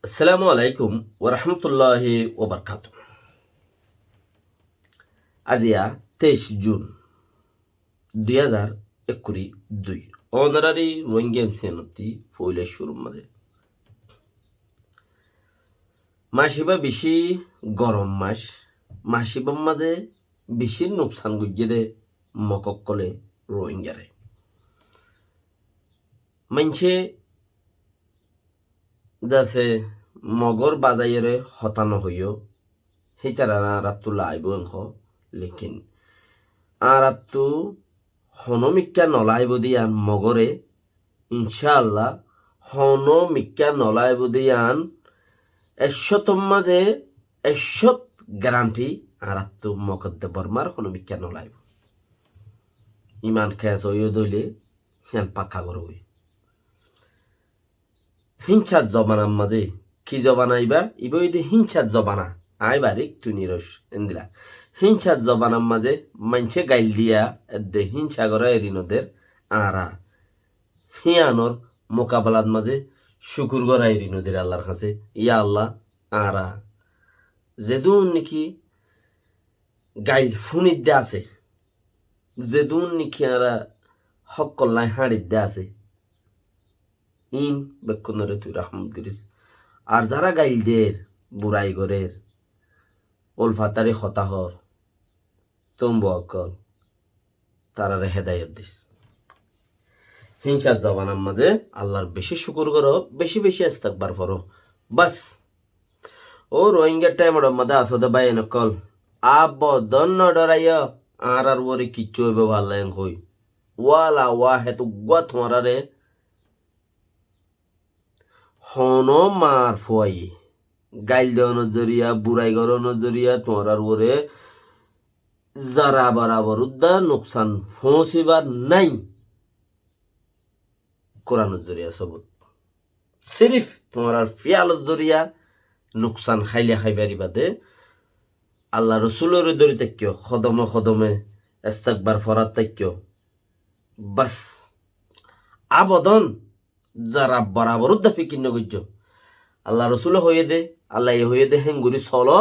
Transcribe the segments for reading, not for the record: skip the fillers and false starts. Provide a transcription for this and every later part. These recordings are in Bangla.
আসসালামু আলাইকুম ওরহমতুল্লাহি ওবরকাত। আজিয়া 23 জুন 2022 অনারারি রোহিঙ্গা এমসিএনতি ফইলে শুরুর মাঝে মাসিবা বেশি গরম মাসিবার মাঝে বেশি নোকসান গুজে মককলে রোহিঙ্গারে মানছে যাছে মগর বাজাইরে হতানো হইও সেইটারা রাতুলা আইব অংশ লেকিন আরাতু হনমিক্কা নলাইব দিয়ান মগরে ইনশাআল্লাহ হনমিক্কা নলাইব দিয়ান 100 মাঝে 100 গ্যারান্টি আরাতু মকদ্দে বর্মার হনমিক্কা নলাইব ইমান খেস হইও দইলে হিয়ান পাক্কা করবই হিংসার জবানার মাঝে কি জবানা ইব হিংসার জবানা আইবার একটু নিরস এন্দিলা হিংসার জবানার মাঝে মানছে গাইল দিয়া দে হিংসা করা এরিনদের আরা হিয়ানোর মোকাবেলার মাঝে শুকুর করা এরিনদের আল্লাহর কাছে ইয়া আল্লাহ আরা যেদুন নাকি গাইল ফুনিদ্দে আছে যেদুন নাকি আরা হকল্লাই হাঁড়িদ্দে আছে ইন বেক্ষণরে তুই রহমত করিস আর যারা গাইলদের বুড়াই গরের ওলফাতারি হতাহর তম্বু অকল তারারে হেদায়ত দিস হিংসার জবানার মাঝে আল্লাহর বেশি শুকুর করো বেশি বেশি ইস্তেগফার করো বাস ও রোহিঙ্গার টাইমের মধ্যে আসদে বাই নকল আবদন ন ডরাইয়া আর ওরে কিচ্ছু হইবে ভাল্লাই কই ওয়ালা ওয়া হেতু গুয়া তোমারে হন মার ফুয়াই গাইল দেওয়ানোর জরিয়া বুড়াই গড়ানোর জরিয়া তোমার ওরে যারা বরাবর উদ্দা নোকসান ফসিবার নাই কোরআনের জরিয়া সবুত সিরিফ তোমার আর ফিয়ালত জরিয়া নোকসান খাইলে খাইবারি বাদে আল্লাহ রসুলের দরি তাক্য খদমে খদমে ইস্তেগফার ফরাত তাক্য বাস আবদন যারা বরাবর উদ্দা ফিকির নগজ্য আল্লাহ রসুল হয়ে দে আল্লাহ হয়ে দে হেঙ্গুরি চলো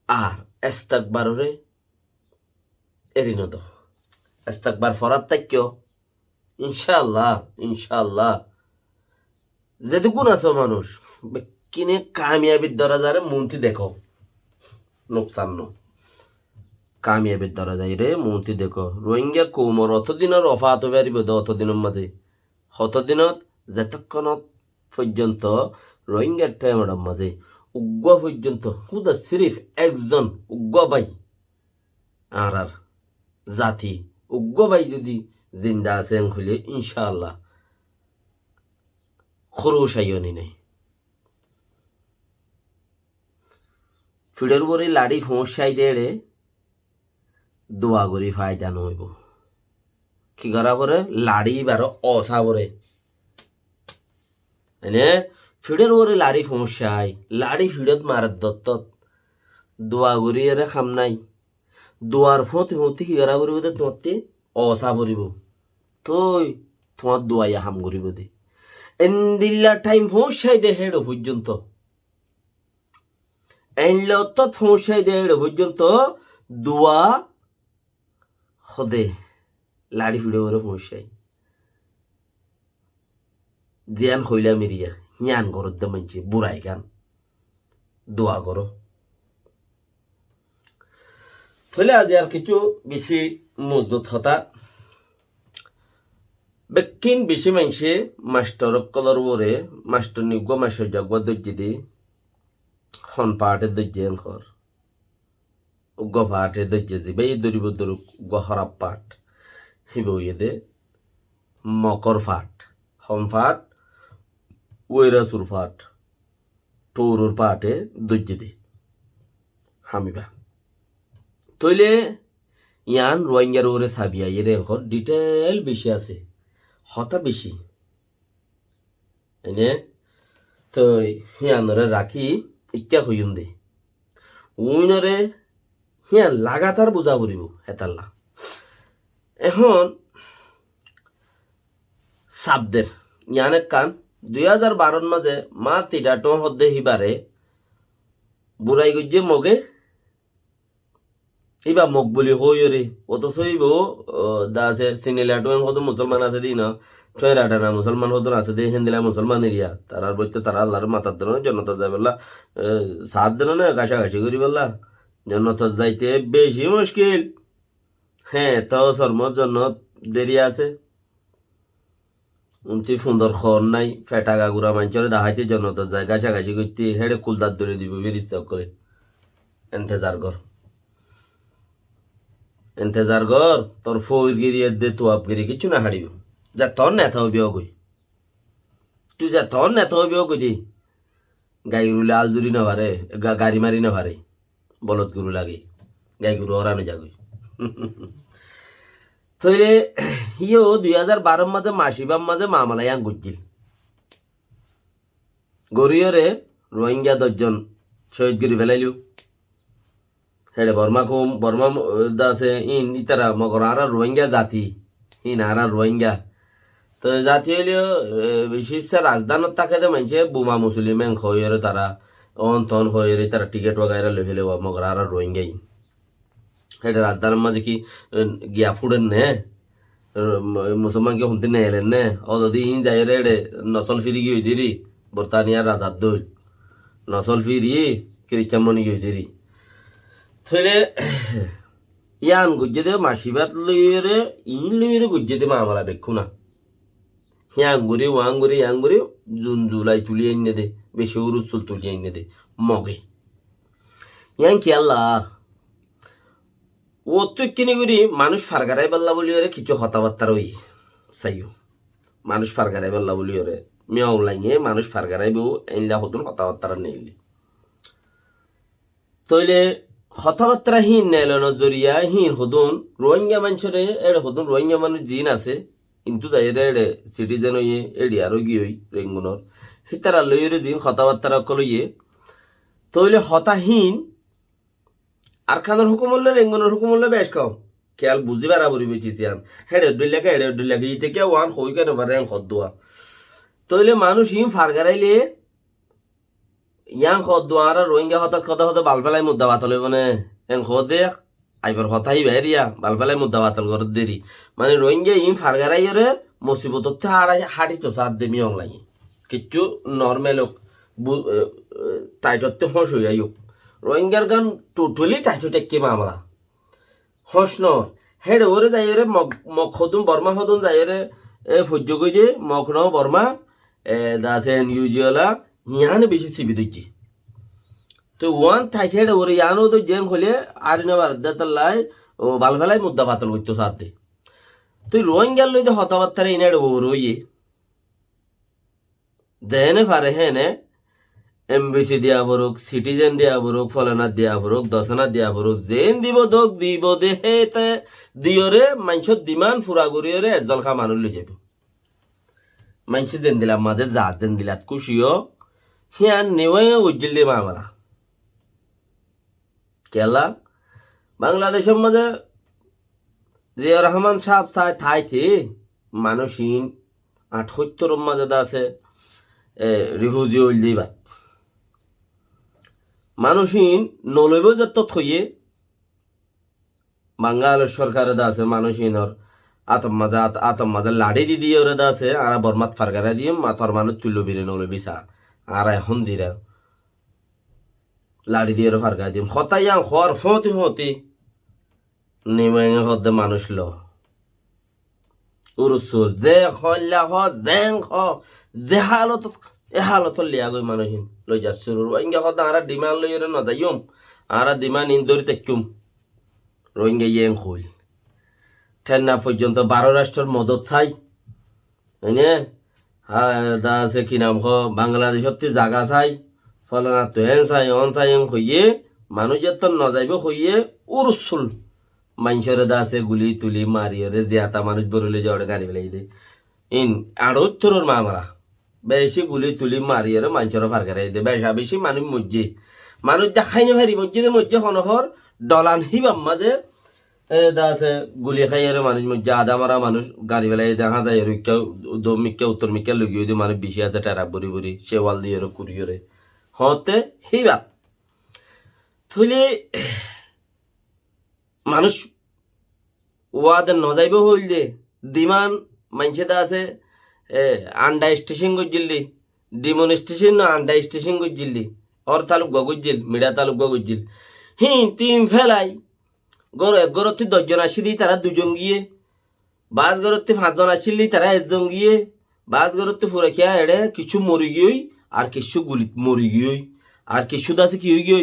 আর ইস্তেগফারে এরিন দ ইস্তেগফার ফরাত তাক্য ইনশাআল্লাহ ইনশাআল্লাহ যেটুকুন আছো মানুষ কিনে কামিয়াবির দরজারে মন্ত্রী দেখো নোকসান ন কামিয়াবির দরজাই রে মন্ত্রী দেখো রোহিঙ্গা কৌমর অতদিনের অফাত বেরিব অতদিনের মাঝে হতদিনত যেতক্ষণত পর্যন্ত রোহিঙ্গার টাইমের মাঝে উগ্র পর্যন্ত হুদা সিরিফ একজন উগ্র ভাই আর জাতি উগ্র ভাই যদি জিন্দা আছে হইলে ইনশাআল্লাহ খরচ আইনি নাই ফিডের উপরে লাড়ি সমস্যাই দেড়ে দোয়া করি ফায়দা নহইব কি করা পরে লাড়ি বারো অসা পরে এনে ফিডের উপরে লাড়ি সমস্যাই লাড়ি ফিডত মারার দত্তত দোয়া করি এরে খাম নাই দোয়ার ফতি ফতি কি করা করিব দে তোমারতে অসা পরিব তই তোমার দোয়াইয়া হাম করিব দে এন্দিল্লা টাইম সমস্যাই দে হেড পর্যন্ত এনলে অত সমস্যাই দে হেড পর্যন্ত দোয়া হদে লাড়ি ফিডে করে সমস্যাই জিয়ান হইলা মিরিয়া হিয়ান গরত দে মানছে বুড়াই গান দোয়া করো তাহলে আজ আর কিছু বেশি মজবুত হতা বেকিন বেশি মানছে মাস্টার কলর ওরে মাস্টার নিগ মাস্টার জাগবা দর্জি দি হন পাহাটে দর্জি এঙ্কর উগ্র পাহাটে দর্জি যাবে এই দরিব দরুক গহরা পাট হিব দে মকর ফাট হম ফাট ওইরাসুর ফাট টৌরুর পাহাটে দর্জি দি হামিবা তইলে ইয়ান রোহিঙ্গার ওরে সাবিয়া এর এঙ্কর ডিটেল বেশি আছে হতা বেশি এনে তো হিয়ানরে রাখি ইত্যা হইন দে উইনরে হিয়ান লাগাতার বুঝা পড়িব হেতাল্লা এখন সাবদের ইয়ানে কান 2012 মাঝে মা তিডাটো হদ্দে হিবারে বুড়াই গজ্জে মগে ইবা মগ বলি হইরে অথচ ইব দা আছে সিনিলাটো হদ মুসলমান আছে দি না টয়রাটা না মুসলমান হদ আছে দে হিন্দিলা মুসলমান এরিয়া তারার বইতে তারা আল্লাহর মাতার দিন জন্নত যাই বললা সাত দিন না ঘাসাঘাসি করি বললা জন্নত যাইতে বেশি মুশকিল হ্যাঁ তাও শর্মর জন্য দেরি আছে উনতি সুন্দর খন নাই ফেটা গাগুরা মাঞ্চরে দাহাইতে জন্নত যায় ঘাসাঘাসি করতে হেডে কুলদার ধরে দিব ফিরিস্তা করে এন্তেজার গর তোর ফৌরগিরি দে তোয়াবগিরি কিছু না হারিব যা তোর নেতা হবি অগই তুই যা তোর নেতা হবি অগই দি গাই গরুলে আলজুরি না ভারে গাড়ি মারি না ভারে বলদ গরু লাগে গাই গরু ওরানো যাগই তইলে হিও 2012 মাঝে মাসিবাম মাঝে মামলাই আং গুজিল গরিয়রে রোহিঙ্গা 10 জন শহীদ গিরি ফেলাইলিও হেডে বর্মা দাসে ইন ইতারা মগর আরা রোহিঙ্গা জাতি ইন আরা রোহিঙ্গা তো জাতি হইলেও বিশেষ রাজধানত তাকে দে মানছে বুমা মুসলিম খয়ের তারা অন তন খয়ের তারা টিকেট ওগাইরা লই ফেলে মগর আরা রোহিঙ্গা ইন হেডে রাজধানের মাঝে কি গিয়া ফুডেন নে মুসলমানকে হুমতে নে এলেন নে ও যদি ইন যাই রে নসল ফিরি গিয়ে দিরি বর্তানিয়ার রাজার দল নসল ফিরি কিরিচামনি গিয়ে দিরি থইলে ইয়ান গুজ্জেদে মাসিবাত লইরে ইন লইরে গুজ্জেদে মামলা বেক্ষু না হিয়াঙ্গুরি ওয়াঙ্গুরি ইয়াঙ্গুরি জুন জুলাই তুলি এনে দে বেশি উরুসুল তুলি এনে দে মগে ইয়াং কি আল্লাহ ও তো কিনে করি মানুষ ফারগারাই বললা বলি ওরে কিছু কথাবার্তা রই চাইও মানুষ ফারগারাই বললা বলি ওরে মিয়াও লাইনে মানুষ ফারগারাই বউ এনলা হতুন কথাবার্তা নেইলি তইলে কথাবার্তা হীন নেলন জরিয়া হীন হদুন রোহিঙ্গা মানুষরে এড়ে হদুন রোহিঙ্গা মানুষ জিন আছে কিন্তু তাই এড়ে সিটিজেন হইয়ে এড়ি আরো গিয়ে রেঙ্গুনর হিতারা লইরে জিন কথাবার্তা কলইয়ে তইলে হতাহীন আর খানোর হুকুম হলে রেঙ্গুনের হুকুম হলে বেশ কম খেয়াল বুঝি বারাবরি বেঁচেছি আন হেডে ডুল্লাকে ই থেকে ওয়ান হই কেন পারে খদ্দুয়া তইলে মানুষ হিম ফারগারাইলে ইয়াং খদ্দুয়া আর রোহিঙ্গা হঠাৎ কথা হতে বালফেলাই মুদ্দা বাতল মানে এন খদে আইবার হতাই বেরিয়া বালফেলাই মুদ্দা বাতল করে দেরি মানে রোহিঙ্গা ইম ফারগারাইরে মুসিবত হাড়ি তো সাত দেমি অনলাইন কিচ্ছু নর্মেল হোক টাইটতে হস হইয়াই হোক রোহিঙ্গার গান টোটালি টাইটো টেক্কি মামলা হসনর হেডে ওরে যাইরে মগ হদুন বর্মা হদুন যাইরে ফজ্য কই দিয়ে মগ ন বর্মা দাসে ইউজিওলা ইয়ানে বেশি সিবি দিচ্ছি তো ওয়ান টাইট হেডে ওরে ইয়ানো তো জেং হলে আর নেবার দাতাল্লাই ও বালফেলাই মুদ্দা পাতল করতো সাথে তুই রোহিঙ্গার লইতে হতাবার্তারে ইনারে ও রইয়ে দেনে পারে হেনে এমবিসি দিয়া বরুক সিটিজেন দিয়া বরুক ফলানা দিয়া বরুক দশনা দিয়া বরুক জেন দিব দোক দিব দেহে তে দিয়রে মাইনছত দিমান ফুরা গরিয়রে এজল খা মানুষ লই যাব মাইনছে জেন দিলাম মাঝে যা জেন দিলাত খুশিও হিয়ান নেওয়ে উজ্জিল দিয়ে মামলা কেলা বাংলাদেশের মাঝে জিয়া রহমান সাহেব চাই থাইতে মানুষহীন 78 মাঝে আছে রিফিউজি হইল দিবা মানুষহীন নলইব যত থইয়ে বাঙালের সরকারে আছে মানুষহীনর আতম মাঝে লাড়ি দি দিয়ে ওরে আছে আর বরমাত ফারগারা দিয়ে মাথর মানুষ তুলো বিরে নলবি সা আর এখন দিরা লাড়ি দিয়ে ফারগা দিম হতাইয়াং হর ফতি নেমে হদে মানুষ ল উরুসুল যে হল্লা হ জেং হ যে হালত এ হালত লিয়া গই মানুষহীন লই যাচ্ছ রোহিঙ্গা হদ আর ডিমান্ড লই না যাইম আর ডিমান্ড ইন্দরি তেকুম রোহিঙ্গা ইয়েং হইল ঠেন্না পর্যন্ত 12 রাষ্ট্রের মদত চাই হইনে দা আছে কি নাম হ বাংলাদেশত জাগা চাই ফলানা তো হেন চাই অন চাই হইয়ে মানুষ যত নজাইব হইয়ে উরুসুল মানুষের দা আছে গুলি তুলি মারিয়রে জিয়াতা মানুষ বরলে যাওয়ার গাড়ি ফেলাই দে ইন 78 মামলা বেশি গুলি তুলি মারিয়রে মানুষের ফারগারাই দে বেশি মানুষ দেখাই না ভারি মসজিদে হনহর ডলান হিবাম মাঝে দা আছে গুলি খাই আর মানুষ মধ্যে আধা মারা মানুষ গাড়ি বেলায় দেখা যায় আর মিক্কা উত্তর মিক্কা লগিয়ে দিয়ে মানুষ বেশি আছে টেরা বরি বরি শেওয়াল দিয়ে কুড়িয়ে হতে সেই বাত থইলে মানুষ ওয়াদের নজাইব হইল যে ডিমান মানছে দা আছে আন্ডা স্টেশন গজ্জিল্লি ডিমন স্টেশন না আন্ডা স্টেশন গজ্জিল্লি অর তালুক গজ্জিল মিডা তালুক গজ্জিল তিন ফেলাই গরতে 10 জন আসিলি তারা 2 জন গিয়ে বাস গরতে 5 জন আসিলি তারা 1 জন গিয়ে বাস গরতে ফুরে খেয়া এড়ে কিছু মরি গিয়ে আর কিছু গুলি মরি গিয়ে আর কিছু দাসে কি হই গিয়ে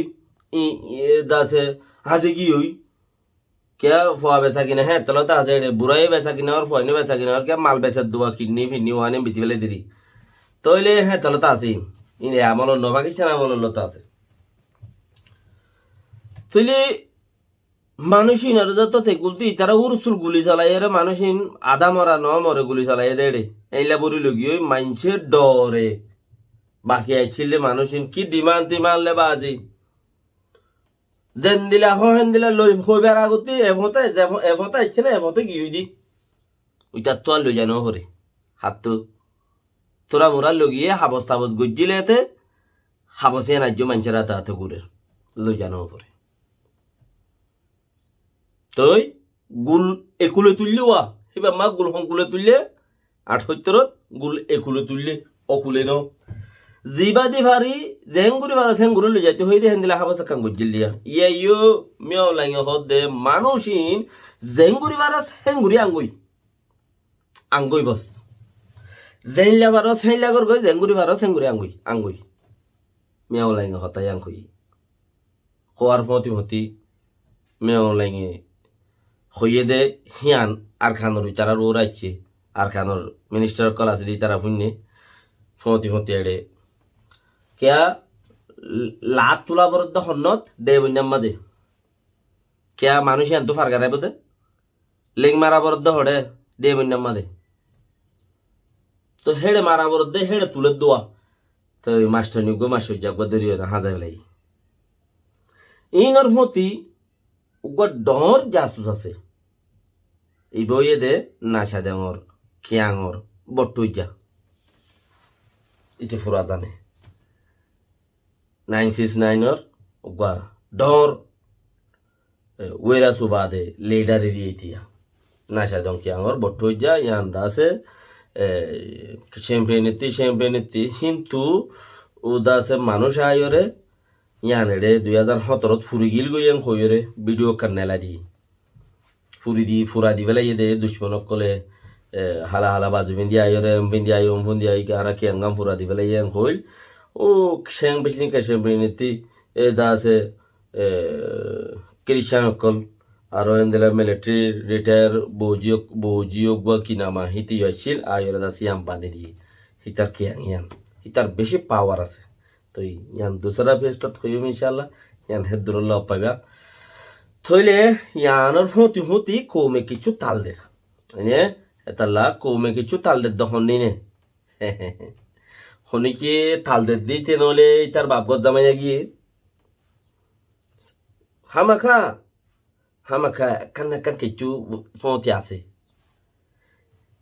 দাসে হাজে গিয়ে क्या फुआ बेचा किना है तलो ता से बुराई बेचा किना और फुआ ने बेचा किना और क्या माल बेचा दुआ किडनी फिडनी वाने बेची बेले दिरी तो इले है तलो ता से इने আমল নবা কিছু না আমল লতা আছে তইলে মানুষিন আর যত তে গুলতি তারা উরসুল গুলি চালায় রে মানুষিন আধা মরা ন মরে গুলি চালায় দেড়ে এইলা বড়ি লগি ওই মাইনসে ডরে বাকি আইছিলে মানুষিন কি ডিমান্ড লে বাজি যেন দিলা হেন দিলা লই হইবার আগতে এফতা ইচ্ছে না এফতে গিয়ে দি ওইটা তো আর লই জানো হরে হাত তো তোরা মোরা লগিয়ে হাবস তাবস গজ্জিলে এতে হাবসে নাজ্য মানুষের হাতে হাতে গুড়ের লই জানো হরে তই গুল একুলে তুললে ওয়া এবার মা গুল সংকুলে তুললে 78 গুল একুলে তুললে অকুলে ন জিবাদি ভারি জেঙ্গুরি ভাড়া সেঙ্গুরি লই যাইতে হই দেন দিলা হাবস কাং গজ্জিল দিয়া ইয়ো মিয়াও লাগে হদে মানুষিন জেঙ্গুরি ভাড়া সেঙ্গুরি আঙ্গুই বস জেনলা ভাড়া সেনলা গর গই জেঙ্গুরি ভাড়া সেঙ্গুরি আঙ্গুই মিয়াও লাগে হতাই আঙ্গুই কোয়ার ফতি মিয়াও লাগে হইয়ে দে হিয়ান আর খানোর তারা রোর আইছে আর খানোর মিনিস্টার কল আছে দি তারা ফুন্নে ফতি এড়ে কেয়া লাত তোলা বরদ্দ হন্নত দে বন্যাম মাঝে কেয়া মানুষ আনতো ফারগারাই বোধে লেং মারা বরদ্দ হড়ে দে বন্যাম মাঝে তো হেড়ে মারা বরদ্দে হেড়ে তুলে দোয়া তো মাস্টার নিগো মাস্টার যাগবা দরিয়ে হাজাই লাই ইনর ফতি উগা ডর জাসুস আছে এই বইয়ে দে নাসা দেঙর খিয়াঙর বট্টুই যা ইতে ফুরা জানে 969 উগা ডর ওয়েরা সুবাদে লেডার এরিয়া নাসা দং খিয়াঙর বট্টুই যা ইয়ান দাসে চ্যাম্পিয়নিতি কিন্তু উদাসে মানুষ আয়রে ইয়ানেড়ে 2017 ফুরি গিল গইয়াং হইরে ভিডিও কান্নেলা দি ফুরা দি বেলা ইয়ে দুশ্মনক কলে হালা বাজু ভিন্দি আই কারা কি আঙ্গাম ফুরা দি বেলা ইয়াং হইল ও সেং বেশিং চ্যাম্পিয়নিতি দাসে খ্রিস্টান অকল আর এন্দেলা মিলিটারি রিটায়ার বৌজিওক বা কিনামা হিতি হয়েছিল আয়রে দাসি আম বাঁধে দিয়ে হিতার ইয়ান হিতার বেশি পাওয়ার আছে তো ইয়ান দুসরা ফেস্টত হইম ইনশাআল্লাহ ইয়ান হেদুরুল্লাহ পাইবা থইলে ইয়ানোর ফতি কমে কিছু তালদের মানে এতাল্লা কমে কিছু তালদের দখন নিনে হনিকে তালদের দিতে নলে তার বাপগত জামাইয়া গিয়ে হামাখা কান কিছু ফতি আছে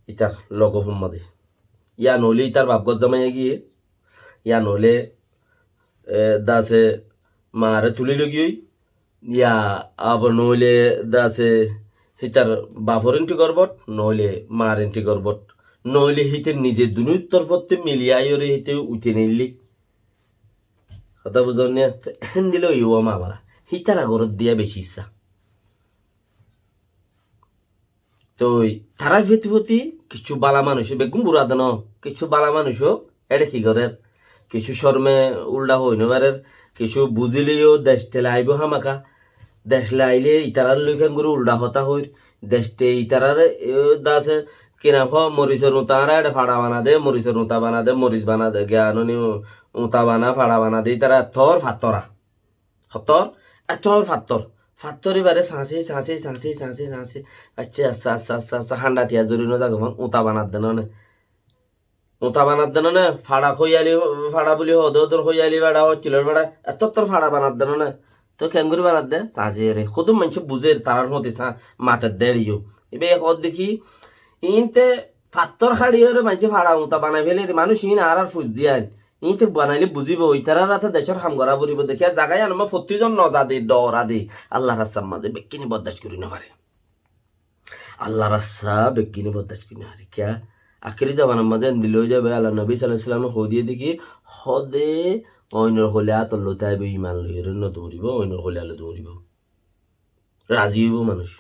ইতার লগ মাঝে ইয়া নলে তার বাপগত জামাইয়া গিয়ে ইয়া নলে দাসে মারে তুলি লগিয়ে ইয়া আবার নইলে দাসে হিতার বাফর এন্ট্রি করবট নইলে মার এন্ট্রি করবট নইলে হিতে নিজে দুনুর তরফতে মিলিয়াইরে হিতে উঠে নিলি কথা বুঝন না হেন দিল ইও মামলা হিতার আগরত দিয়া বেশি ইচ্ছা তো তারার প্রতি কিছু বালা মানুষ বেগুন বুড়া দেন কিছু বালা মানুষও এটা কি করের কিছু শর্মে উল্টা হইনবারের কিছু বুঝিলেও দেশ টেলে আইব হামাকা দেশ লাইলে ইতারার লইখান করে উল্টা হতা হইর দেশটে ইতারার দাসে কিনা মরিচের উতা এটা ফাড়া বানা দে মরিচের উতা বানা দে মরিচ বানা দে জ্ঞানী উতা বানা ফাড়া বানা দে তারা থর ফাত্তরা ফাত্তর এবারে সাঁচি আচ্ছা হান্ডা তিয়া জরি ন যাগো উতা বানাত দেন না ফাড়া খইয়ালি ফাড়া বলি হদর খইয়ালি বেড়া হচ্ছিল বেড়া এত তোর ফাড়া বানাত দেন না তো কেন করে বানাত দে চাষে রে খুদুম মানুষ বুঝে তারার মতে মাথার দেড়িও এবার এখন দেখি ইনতে ফাত্তর খাড়ি হরে মানুষ ভাড়া মতা বানাই ফেলে মানুষ ইন আর ফুজ দিয়ান ইনতে বানাইলে বুঝিব ওই তারা রাতে দেশের হাম করা ফুরিব দেখিয়া জাগায় আনমা 40 জন নজা দে ডরা দে আল্লাহ রাস্তার মাঝে বেকিনি বরদাস করি না পারে আল্লাহ রাস্তা বেকিনি বরদাস করি না পারে কিয়া আখেরি জামানার মাঝে দিল যাবে আল্লাহ নবী সাল্লাল্লাহু আলাইহি সাল্লাম হদিয়ে দেখি হদে অইনর হলে আতল্লতে আইব ইমান লইর ন দৌড়িব অইনর হলে আলো দৌড়িব রাজি হইব মানুষ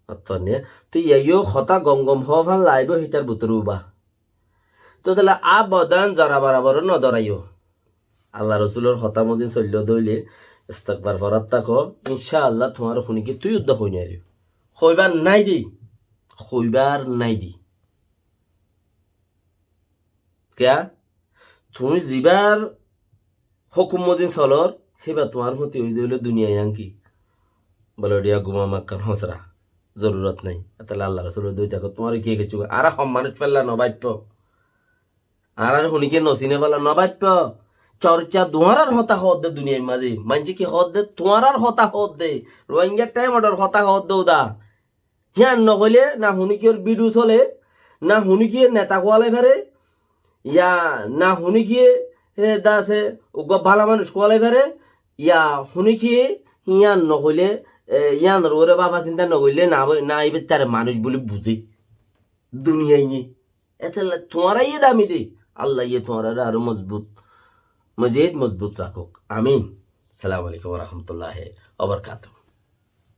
অতনে তো ইয়াইও হতা গঙ্গম হওয়া ভাল লাইব হিতার বুতর উবা তো তাহলে আবদান যারা বরাবর ন দরাইও আল্লাহ রসুলের হতা মধ্যে চল্য দইলে ইস্তাকবার ফরাত তাক ইনশাআল্লাহ তোমার শুনিকে তুই উদ্যোগ হই নারি হইবার নাই দি হইবার নাই দি কিয়া তুমি যিবার হুকুম মদিন চলর সেইবার তোমার প্রতি ওই দিলে দুনিয়ায় আঙ্কি বলে দিয়া গুমা মাক্কান হসরা জরুরত নাই তাহলে আল্লাহ রসুলের দুই থাকো তোমার কি কিছু আর সম্মানিত ফেললা নবাপ্য আর শুনিকে নচিনে ফেলা নবাপ্য চর্চা তোমার হতা হত দে দুনিয়ার মাঝে মানছি কি হত দে তোমার হতা হত দে রোহিঙ্গার টাইম অর্ডার হতা হত দেও দা হ্যাঁ নহলে না শুনিকে বিডু চলে না শুনিকে নেতা কোয়ালে ফেরে ইয়া না শুনিকে দাসে ভালা মানুষ কোয়ালে ফেরে ইয়া শুনিকে ইয়ান নহলে ইয়ান রোরে বাবা চিন্তা নকরলে না এবার তার মানুষ বলে বুঝে দুনিয়ায় এতে তোমারাই দামি দে আল্লাহ ইয়ে তোমারা আরো মজবুত মজিদ মজবুত রাখুক আমিন সালাম আলাইকুম রহমতুল্লাহ ওয়া বারাকাতুহু